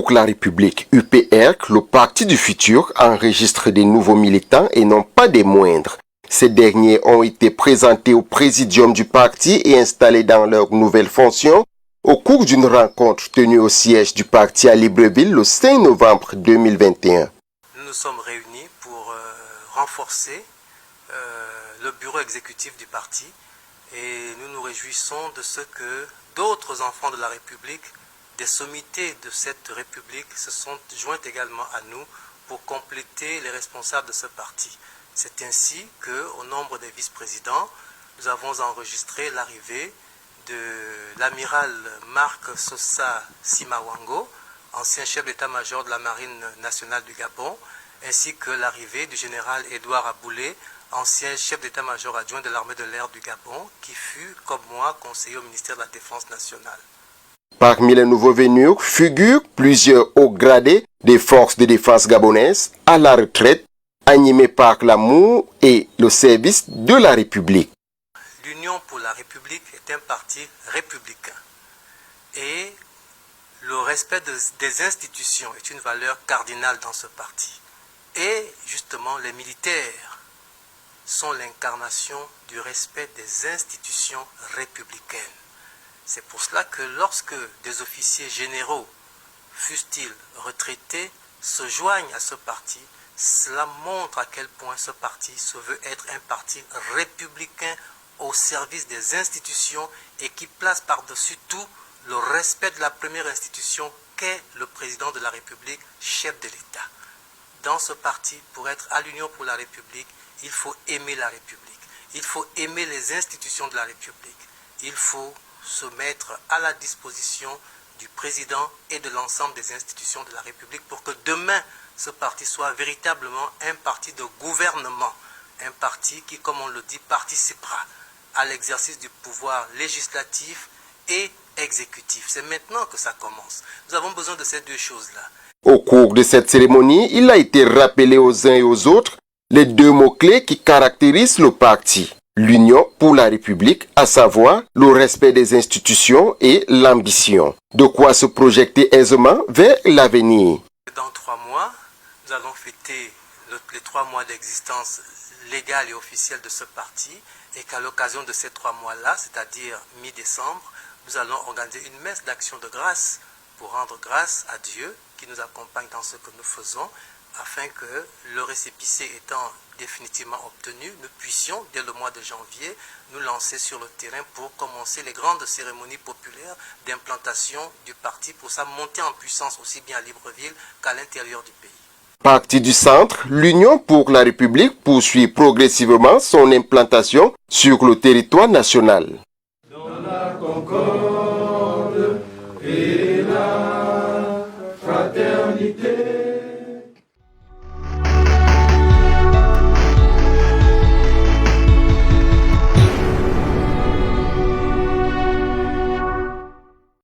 pour la République, UPR, le parti du futur, enregistre des nouveaux militants et non pas des moindres. Ces derniers ont été présentés au présidium du parti et installés dans leurs nouvelles fonctions au cours d'une rencontre tenue au siège du parti à Libreville le 5 novembre 2021. Nous nous sommes réunis pour renforcer le bureau exécutif du parti et nous nous réjouissons de ce que d'autres enfants de la République, des sommités de cette République se sont joints également à nous pour compléter les responsables de ce parti. C'est ainsi qu'au nombre des vice-présidents, nous avons enregistré l'arrivée de l'amiral Marc Sosa Simawango, ancien chef d'état-major de la Marine nationale du Gabon, ainsi que l'arrivée du général Édouard Aboulé, ancien chef d'état-major adjoint de l'armée de l'air du Gabon, qui fut, comme moi, conseiller au ministère de la Défense nationale. Parmi les nouveaux venus figurent plusieurs hauts gradés des forces de défense gabonaises à la retraite, animés par l'amour et le service de la République. L'Union pour la République est un parti républicain et le respect des institutions est une valeur cardinale dans ce parti. Et justement, les militaires sont l'incarnation du respect des institutions républicaines. C'est pour cela que lorsque des officiers généraux, fussent-ils retraités, se joignent à ce parti, cela montre à quel point ce parti se veut être un parti républicain au service des institutions et qui place par-dessus tout le respect de la première institution qu'est le président de la République, chef de l'État. Dans ce parti, pour être à l'Union pour la République, il faut aimer la République, il faut aimer les institutions de la République, il faut se mettre à la disposition du président et de l'ensemble des institutions de la République pour que demain, ce parti soit véritablement un parti de gouvernement, un parti qui, comme on le dit, participera à l'exercice du pouvoir législatif et exécutif. C'est maintenant que ça commence. Nous avons besoin de ces deux choses-là. Au cours de cette cérémonie, il a été rappelé aux uns et aux autres les deux mots-clés qui caractérisent le parti. L'Union pour la République, à savoir le respect des institutions et l'ambition. De quoi se projeter aisément vers l'avenir. Dans 3 mois, nous allons fêter les 3 mois d'existence légale et officielle de ce parti et qu'à l'occasion de ces 3 mois-là, c'est-à-dire mi-décembre, nous allons organiser une messe d'action de grâce pour rendre grâce à Dieu qui nous accompagne dans ce que nous faisons afin que le récépissé étant définitivement obtenu, nous puissions, dès le mois de janvier, nous lancer sur le terrain pour commencer les grandes cérémonies populaires d'implantation du parti pour sa montée en puissance aussi bien à Libreville qu'à l'intérieur du pays. Parti du centre, l'Union pour la République poursuit progressivement son implantation sur le territoire national. Dans la concorde.